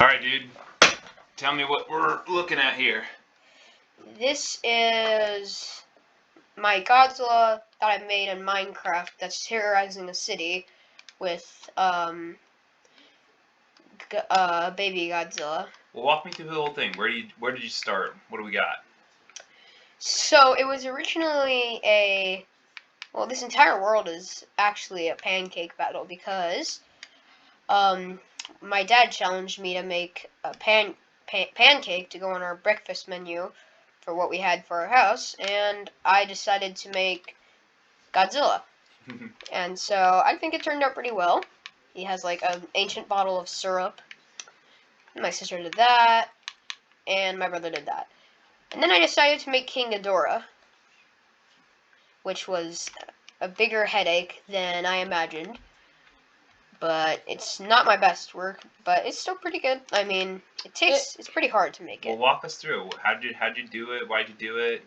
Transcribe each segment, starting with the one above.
Alright, dude. Tell me what we're looking at here. This is my Godzilla that I made in Minecraft that's terrorizing a city with baby Godzilla. Well, walk me through the whole thing. Where did you start? What do we got? So it was originally this entire world is actually a pancake battle because my dad challenged me to make a pancake to go on our breakfast menu for what we had for our house, and I decided to make Godzilla. And so I think it turned out pretty well. He has like an ancient bottle of syrup. My sister did that, and my brother did that. And then I decided to make King Ghidorah, which was a bigger headache than I imagined. But it's not my best work, but it's still pretty good. I mean, it's pretty hard to make it. Well, walk us through. How'd you do it? Why'd you do it?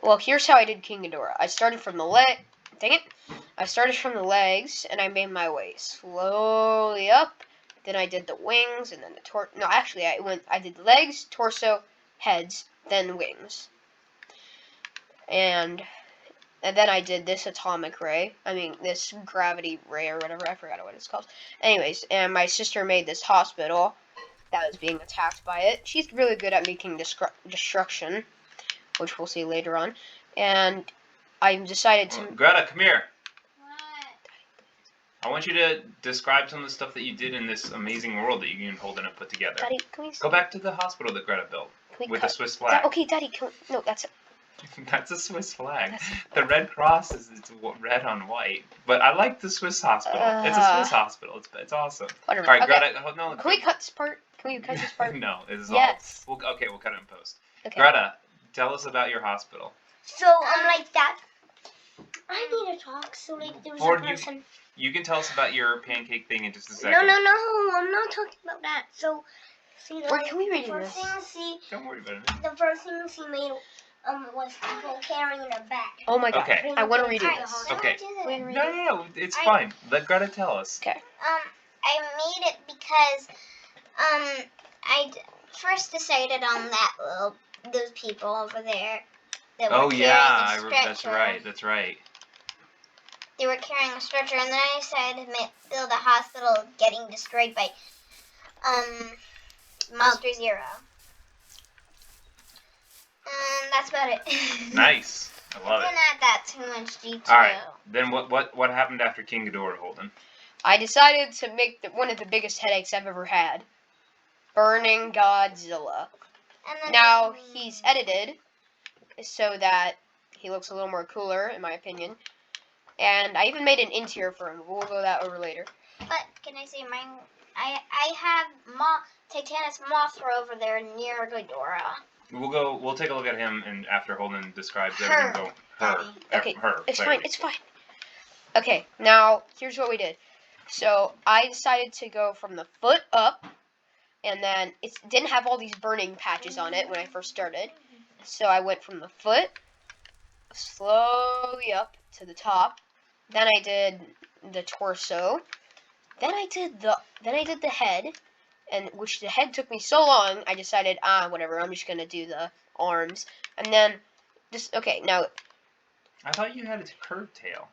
Well, here's how I did King Ghidorah. I started from the I started from the legs, and I made my way slowly up. Then I did the wings, and then the torso. No, actually, I did legs, torso, heads, then wings. And then I did this atomic ray. This gravity ray or whatever. I forgot what it's called. Anyways, and my sister made this hospital that was being attacked by it. She's really good at making destruction, which we'll see later on. And I decided to... Greta, come here. I want you to describe some of the stuff that you did in this amazing world that you can hold and put together. Daddy, can we... Go back to the hospital that Greta built with the Swiss flag. Okay, Daddy, no, that's it. That's a Swiss flag. The Red Cross is red on white. But I like the Swiss hospital. It's a Swiss hospital. It's awesome. Whatever. All right, okay. Greta. No, can we cut this part? Can we cut this part? No, it is yes. all. Okay, we'll cut it in post. Okay. Greta, tell us about your hospital. So like that. I need to talk. So like there was a person. You can tell us about your pancake thing in just a second. No, I'm not talking about that. So, see, can we read this? Don't worry about it. The first things he made was people carrying a bag. Oh my god. Okay. I want to read this. Okay. No, it's fine. Let Greta tell us. Okay. I made it because I first decided on those people over there. That were That's right. They were carrying a stretcher, and then I decided to build a hospital getting destroyed by Monster Zero. And that's about it. Nice. I love it. Didn't add that too much detail. All right. Then what happened after King Ghidorah, Holden? I decided to make one of the biggest headaches I've ever had. Burning Godzilla. Now, he's edited so that he looks a little more cooler, in my opinion. And I even made an interior for him. We'll go that over later. But can I say mine? I have Titanus Mothra over there near Ghidorah. We'll take a look at him, and after Holden describes everything, her. Okay, her. It's fine. It's fine. Okay, now here's what we did. So I decided to go from the foot up, and then it didn't have all these burning patches on it when I first started. So I went from the foot slowly up to the top. Then I did the torso. Then I did the head, and which the head took me so long, I decided, whatever, I'm just gonna do the arms. And then now I thought you had a curved tail.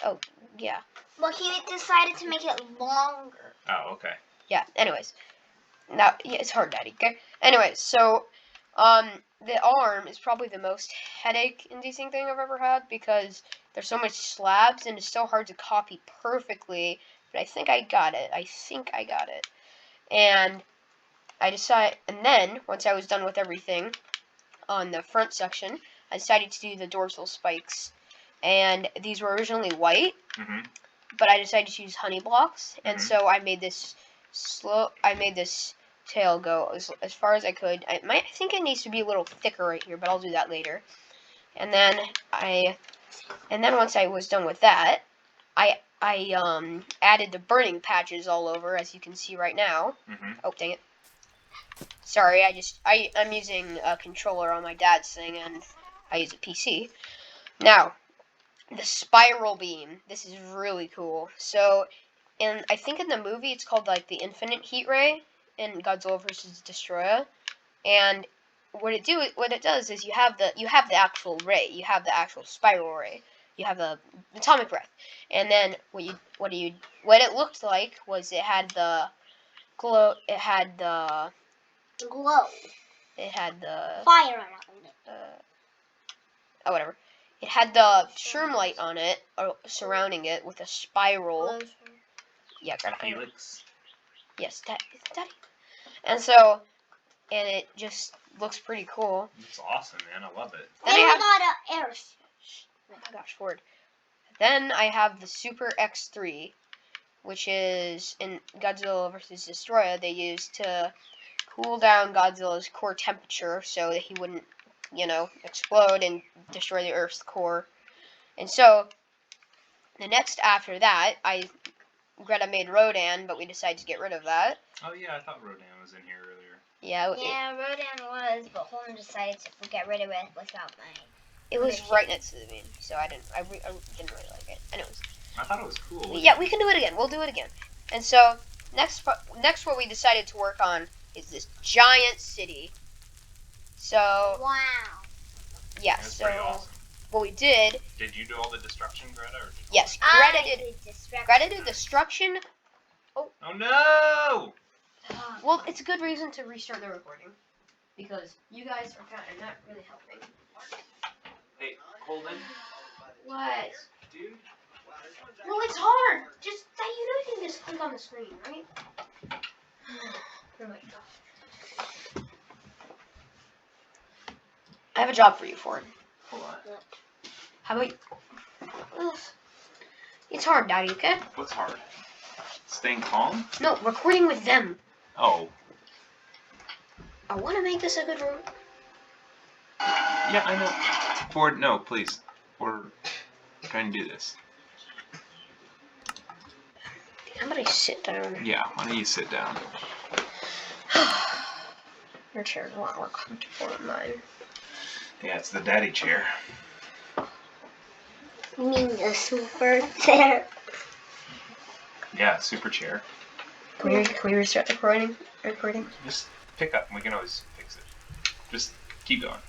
Oh, yeah. Well, he decided to make it longer. Oh, okay. Yeah, anyways. Now, yeah, it's hard, Daddy, okay? Anyways, so the arm is probably the most headache-inducing thing I've ever had because there's so much slabs and it's so hard to copy perfectly. But I think I got it. And and then once I was done with everything on the front section, I decided to do the dorsal spikes. And these were originally white, but I decided to use honey blocks, and so I made this tail go as far as I could. I think it needs to be a little thicker right here, but I'll do that later. And then once I was done with that, I added the burning patches all over, as you can see right now. Oh, dang it. Sorry, I'm using a controller on my dad's thing, and I use a PC. Now, the spiral beam. This is really cool. So, I think in the movie it's called like the infinite heat ray. in Godzilla vs. Destroyer, and what it does is you have the actual ray, you have the actual spiral ray, you have the atomic breath, and then what it looked like was it had the glow, it had the fire around it. Whatever. It had the shroom light on it, or surrounding it with a spiral. Yeah, Felix. Yes, Daddy. And so, and it just looks pretty cool. It's awesome, man. I love it. Then I got an air. Oh my gosh, Ford. Then I have the Super X3, which is in Godzilla vs. Destroyer. They used to cool down Godzilla's core temperature so that he wouldn't, explode and destroy the Earth's core. And so, the next after that, Greta made Rodan, but we decided to get rid of that. Oh yeah, I thought Rodan was in here earlier. Yeah, Rodan was, but Holden decided to get rid of it without my. It was right next to the beam, so I didn't really like it. Anyways. I thought it was cool. Yeah, we can do it again. We'll do it again. And so, next what we decided to work on is this giant city. So. Wow. Yeah, That's so. pretty awesome. What we did. Did you do all the destruction, Greta? Or did Yes, Greta did destruction. Oh no! Well, it's a good reason to restart the recording. Because you guys are kind of not really helping. Hey, Holden. What? Dude. Well, it's hard. Just that you can just click on the screen, right? Oh my gosh. I have a job for you, Ford. Hold on. How about you? It's hard, Daddy. Okay? What's hard? Staying calm? No, recording with them. Oh. I want to make this a good room. Yeah, I know. Ford, no, please. We're trying to do this. How about I sit down? Yeah, why don't you sit down? Your chair's a lot more comfortable than mine. Yeah, it's the daddy chair. You mean the super chair? Yeah, super chair. Can we restart the recording? Just pick up. We can always fix it. Just keep going.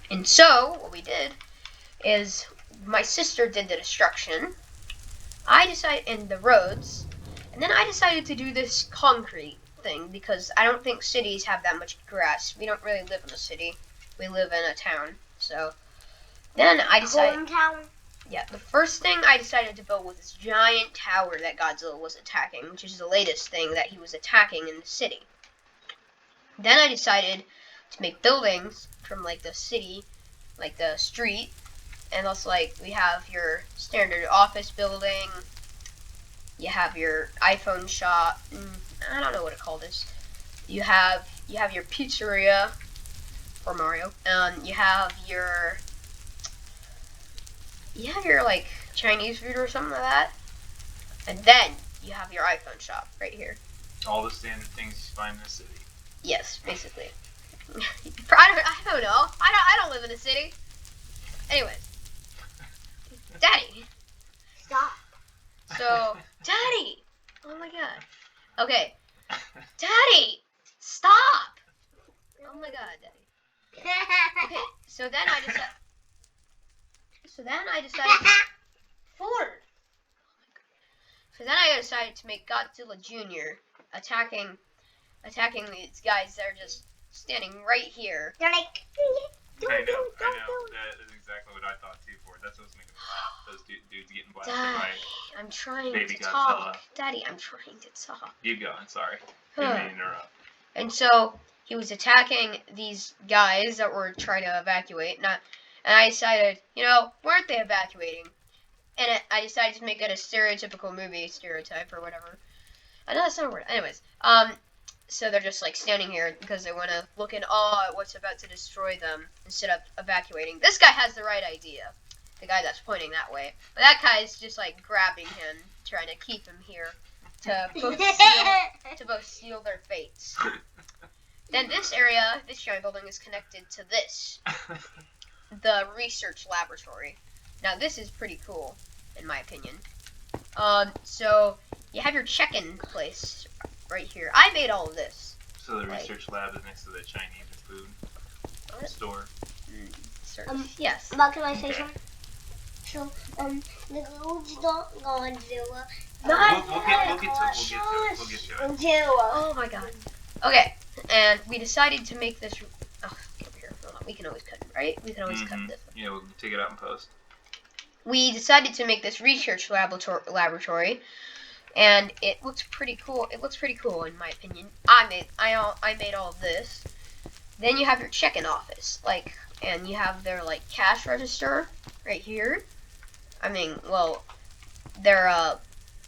And so, what we did is my sister did the destruction. I decided in the roads, and then I decided to do this concrete thing because I don't think cities have that much grass. We don't really live in a city. We live in a town. So then I decided. Hometown. Yeah, the first thing I decided to build was this giant tower that Godzilla was attacking, which is the latest thing that he was attacking in the city. Then I decided to make buildings from like the city, like the street, and also like we have your standard office building, you have your iPhone shop, I don't know what to call this. You have your pizzeria for Mario, you have your like Chinese food or something like that, and then you have your iPhone shop right here. All the standard things you find in the city. Yes, basically. I don't know. I don't live in a city. Anyways, Daddy. Stop. So, Daddy. Oh my God. Okay, Daddy. Stop. Oh my God, Daddy. Okay, so then I decided. Ford. So then I decided to make Godzilla Jr. attacking these guys that are just standing right here. They're like. I know. That is exactly what I thought too, Ford. That's what was making me laugh. Those dudes getting blasted by I'm trying Baby to Godzilla. talk. Daddy, I'm trying to talk. Keep going, sorry. Didn't mean to interrupt. And so he was attacking these guys that were trying to evacuate. And I decided, weren't they evacuating? And I decided to make it a stereotypical movie stereotype or whatever. I know that's not a word. Anyways, so they're just like standing here because they want to look in awe at what's about to destroy them instead of evacuating. This guy has the right idea. The guy that's pointing that way. But that guy is just like grabbing him, trying to keep him here to both seal their fates. Then this area, this giant building is connected to this, the research laboratory. Now this is pretty cool, in my opinion. So you have your check-in place right here. I made all of this. So the research lab is next to the Chinese food store. Yes. But can I say something? So, the original Godzilla. We'll get to it. Oh my god. Okay, and we decided to make this. Oh, get over here. Hold on. We can always cut it, right? We can always cut this. Yeah, we'll take it out in post. We decided to make this research laboratory, and it looks pretty cool. It looks pretty cool in my opinion. I made all of this. Then you have your check-in office, and you have their cash register right here. I mean, well, their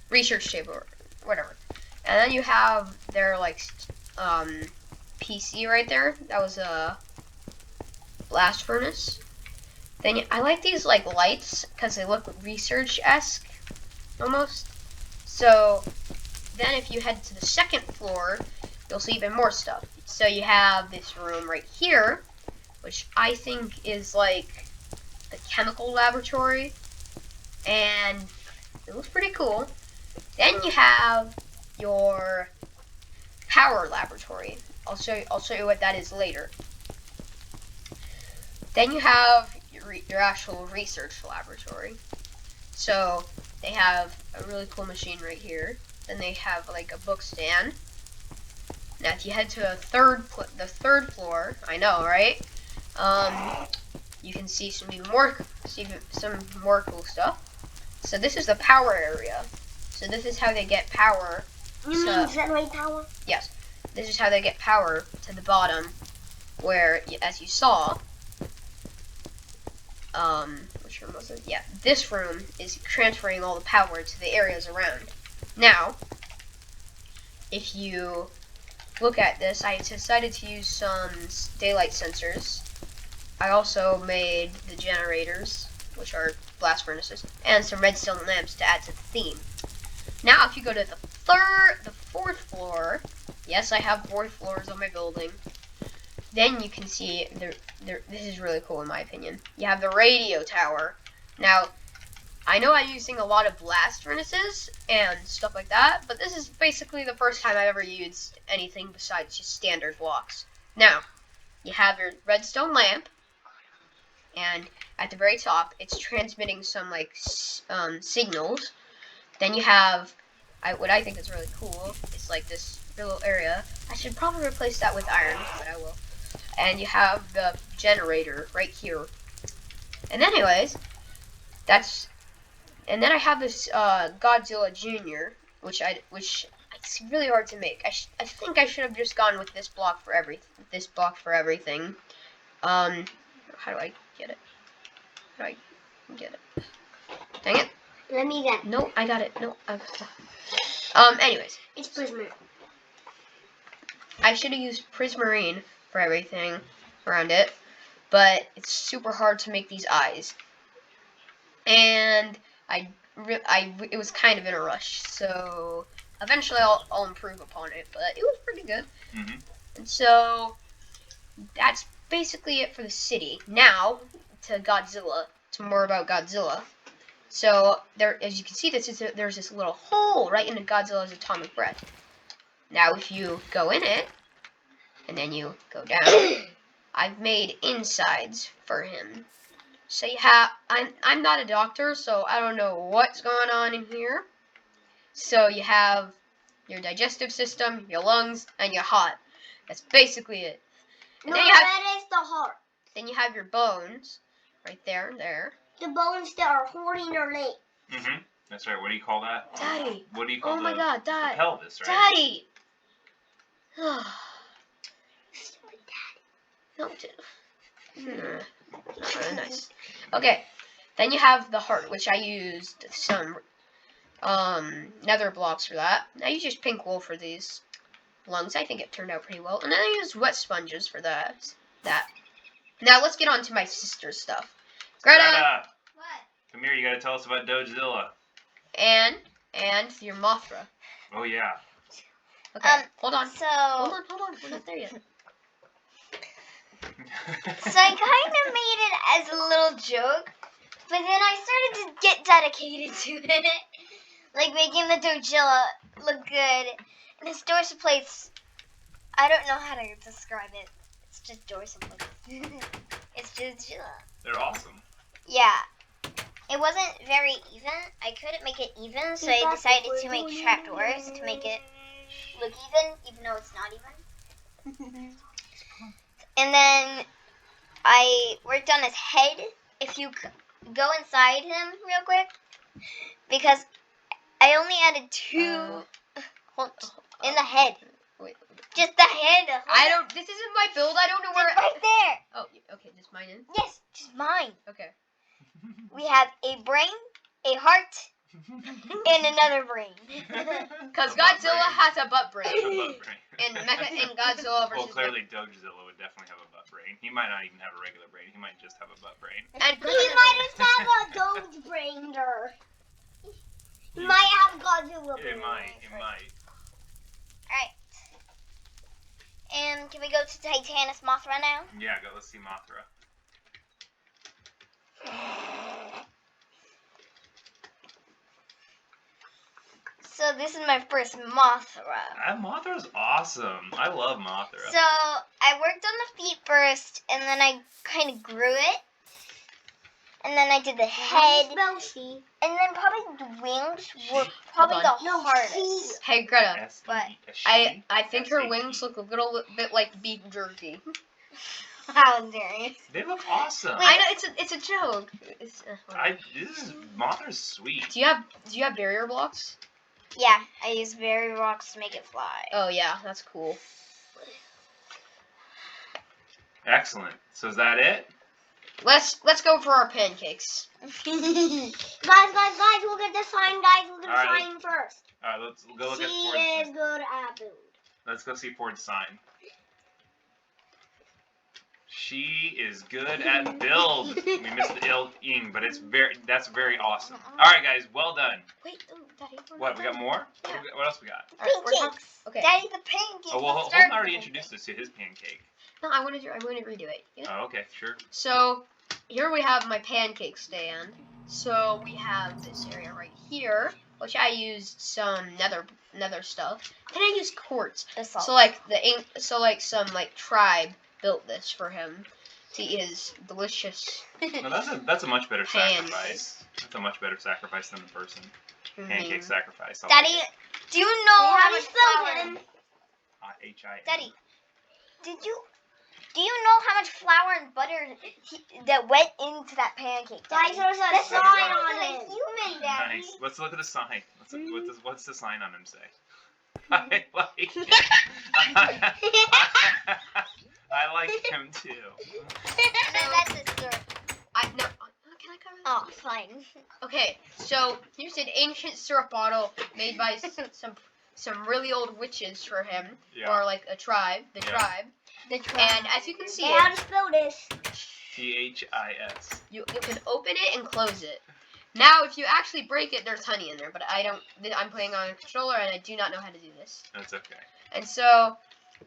research table or whatever. And then you have their PC right there. That was a blast furnace. Then I like these lights because they look research-esque almost. So then if you head to the second floor, you'll see even more stuff. So you have this room right here, which I think is the chemical laboratory, and it looks pretty cool. Then you have your power laboratory. I'll show you what that is later. Then you have your actual research laboratory. So they have a really cool machine right here. Then they have a book stand. Now if you head to the third floor, I know, right? You can see some more cool stuff. So this is the power area. So this is how they get power. You mean generate power? Yes. This is how they get power to the bottom, where, as you saw, which room was it? Yeah, this room is transferring all the power to the areas around. Now, if you look at this, I decided to use some daylight sensors. I also made the generators, which are blast furnaces, and some redstone lamps to add to the theme. Now, if you go to the fourth floor, yes, I have 4 floors on my building. Then you can see this is really cool in my opinion. You have the radio tower. Now, I know I'm using a lot of blast furnaces and stuff like that, but this is basically the first time I've ever used anything besides just standard blocks. Now, you have your redstone lamp, and at the very top, it's transmitting some signals. Then you have what I think is really cool. It's this little area. I should probably replace that with iron, but I will. And you have the generator right here. And anyways, and then I have this Godzilla Jr., which it's really hard to make. I think I should have just gone with this block for everything. How do I get it? How do I get it? Dang it. Let me get it. No, I got it. No. Anyways. It's Prismarine. I should have used Prismarine for everything around it, but it's super hard to make these eyes. And it was kind of in a rush, so eventually I'll improve upon it, but it was pretty good. Mm-hmm. And so that's basically it for the city. Now to Godzilla. To more about Godzilla. So there, as you can see, there's this little hole right into Godzilla's atomic breath. Now, if you go in it, and then you go down, I've made insides for him. So you have, I'm not a doctor, so I don't know what's going on in here. So you have your digestive system, your lungs, and your heart. That's basically it. And No, then you have, that is the heart. Then you have your bones, right there and there. The bones that are holding your leg. Mm-hmm. That's right. What do you call that? Daddy. What do you call Oh my God, Dad. the pelvis, right? Daddy. Stupid dad. No, not really nice. Okay, then you have the heart, which I used some nether blocks for that. I used just pink wool for these lungs. I think it turned out pretty well. And then I used wet sponges for that. Now let's get on to my sister's stuff. Greta! What? Come here, you gotta tell us about Dogezilla. And your Mothra. Oh yeah. Okay, hold on. So, Hold on. We're not there yet. So I kind of made it as a little joke, but then I started to get dedicated to it, like making the Dogezilla look good. And the store supplies I don't know how to describe it. It's just joy something. It's just They're awesome. yeah. It wasn't very even. I couldn't make it even, so I decided to make trapdoors to make it look even though it's not even. And then I worked on his head. If you go inside him real quick, because I only added 2 in the head. Wait. Just the head. I don't. This isn't my build. I don't know where. Just right there. Oh, okay. Just mine in. Yes, just mine. Okay. We have a brain, a heart, and another brain. Because Godzilla has a butt brain. A butt brain. And Godzilla versus. Well, clearly Dogzilla would definitely have a butt brain. He might not even have a regular brain. He might just have a butt brain. And He might just have a dog's brainer. He might have Godzilla brain. It might. Alright. And can we go to Titanus Mothra now? Yeah, let's see Mothra. So this is my first Mothra. Mothra's awesome. I love Mothra. So I worked on the feet first, and then I kind of grew it. And then I did the head. And then probably the wings were probably the hardest. Hey Greta, S-E-S-H-E? I think her S-H-E. wings look a little bit like beef jerky. How dare you? They look awesome. I know it's a joke. Mothra's sweet. Do you have barrier blocks? Yeah, I use berry rocks to make it fly. Oh yeah, that's cool. Excellent. So is that it? Let's go for our pancakes. guys, look at the sign, guys. Look at the Alright, sign first. All right, let's go look at She Ford's is sign. good at food. Let's go see Ford's sign. She is good at build. We missed the ing, but that's very awesome. All right, guys, well done. Wait, Daddy. What, we got more? What else we got? Pancakes. Okay. Daddy, the pancakes. Oh, well, Let's Holden start already with introduced us to his pancake. No, I want to redo it. Yeah. Oh, okay, sure. So here we have my pancake stand. So we have this area right here, which I used some nether stuff. Then I used quartz. Some tribe built this for him to eat his delicious. No, that's a much better Hands. sacrifice. That's a much better sacrifice than the person. Mhm. Pancake sacrifice. I Daddy, like it. do you know how much flour? H-I-M. Daddy, do you know how much flour and butter that went into that pancake? Guys, there's a sign on it. Human, Daddy. Nice. Let's look at the sign. What's the sign on him say? I like him. I like him too. That's his story. Can I cover this? Oh, fine. Okay, so here's an ancient syrup bottle made by some really old witches for him, or like a tribe, the tribe. And as you can see, How to spell this? T-H-I-S. you can open it and close it. Now, if you actually break it, there's honey in there, but I'm playing on a controller and I do not know how to do this. That's okay. And so,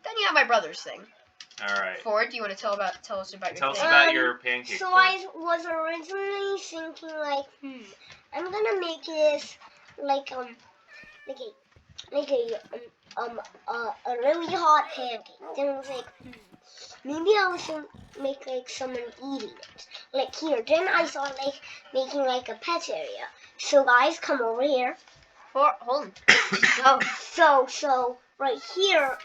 then you have my brother's thing. All right. Ford, do you want to tell us about your Tell thing? us about your pancake. So Ford. I was originally thinking like, I'm gonna make this like a really hot pancake. Then I was like, maybe I should make like someone eating it. Like here. Then I saw like making like a pet area. So guys, come over here. Hold on. So right here,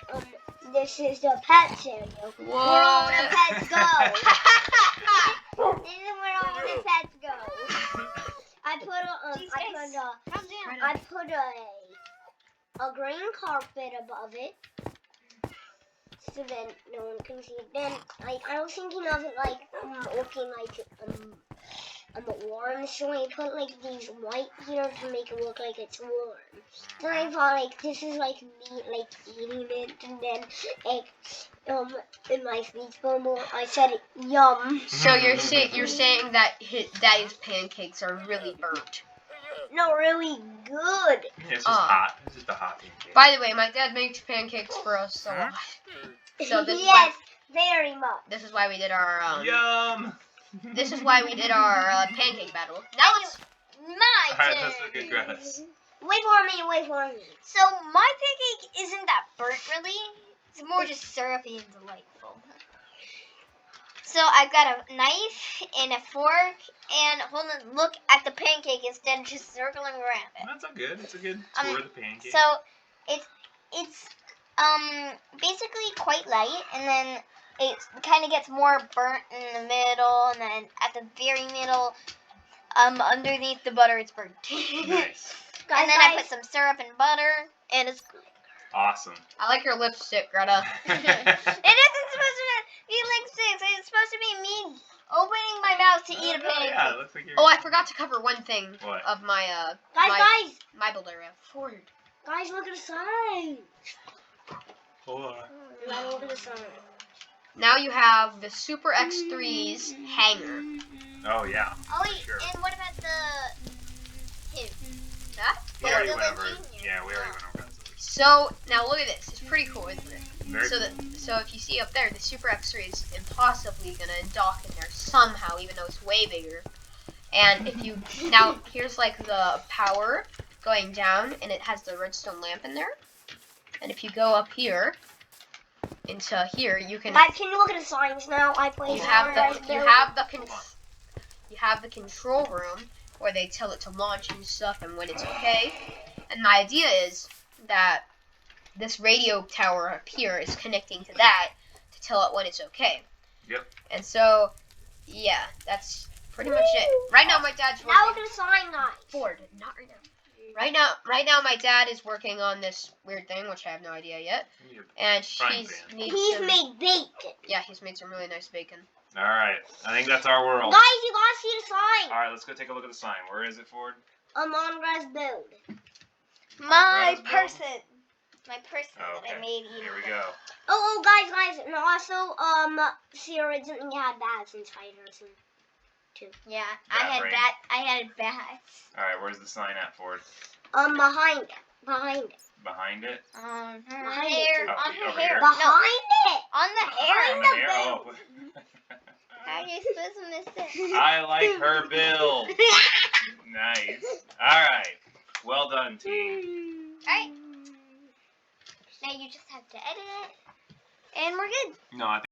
this is the pet area. Where all the pets go. This is where all the pets go. I put a green carpet above it, so then no one can see it. Then I was thinking of it like looking like warm, so I put like these white here to make it look like it's warm. Then I thought like this is like me like eating it, and then like in my speech bubble I said yum. So you're saying that Daddy's pancakes are really burnt. No, really good. Yeah, it's just hot. It's just a hot pancake. By the way, my dad makes pancakes for us a lot. So this yes, very much. This is why we did our Yum. This is why we did our pancake battle. Now it's my turn. Alright, let's look at Greta's. Wait for me. So my pancake isn't that burnt really. It's more just syrupy and delightful. So I've got a knife and a fork, and hold on, look at the pancake instead of just circling around it. That's all good. It's a good tour of the pancake. So it's basically quite light, and then it kind of gets more burnt in the middle, and then at the very middle, underneath the butter, it's burnt. Nice. And then I put some syrup and butter, and it's Awesome. I like your lipstick, Greta. It isn't supposed to be lipstick. It's supposed to be me opening my mouth to eat a pancake. Yeah, it looks like you're... Oh, I forgot to cover one thing What? of my Guys, my build area. Ford. guys, look at the sign. Hold on. Look at the sign. Now you have the Super X3's hanger. Oh, yeah. Oh wait, Sure. and what about the him? Huh? We already the went over... junior. Yeah, we already went over that. So now look at this. It's pretty cool, isn't it? Very So cool. so if you see up there, the Super X3 is impossibly gonna dock in there somehow, even though it's way bigger. And if you now here's like the power going down, and it has the redstone lamp in there. And if you go up here into here, you can Guys, can you look at the signs now? I play. you have the control room where they tell it to launch and stuff and when it's okay. And my idea is that this radio tower up here is connecting to that to tell it when it's okay. Yep. And so, yeah, that's pretty much it. Right now, my dad's Now look working. at the sign, guys. Ford, not right now. Right now, my dad is working on this weird thing, which I have no idea yet. And Frying he's pan. needs He's some, made bacon. yeah, he's made some really nice bacon. All right. I think that's our world. Guys, you gotta see the sign. All right, let's go take a look at the sign. Where is it, Ford? On Greta's build. My Greta's build. person. My person Oh, that I okay. made. Here we go. Oh, guys, and also, she originally had bats inside her, so. Yeah, Bat I brain. had bats. All right, where's the sign at, Ford? Behind it. Behind it? On her Behind hair. it. Oh, On her over hair. here? No, Behind it. on the hair. On the hair? Oh. How are you supposed to miss it? I like her build. Nice. All right. Well done, team. Alright. Now you just have to edit it. And we're good. No, I think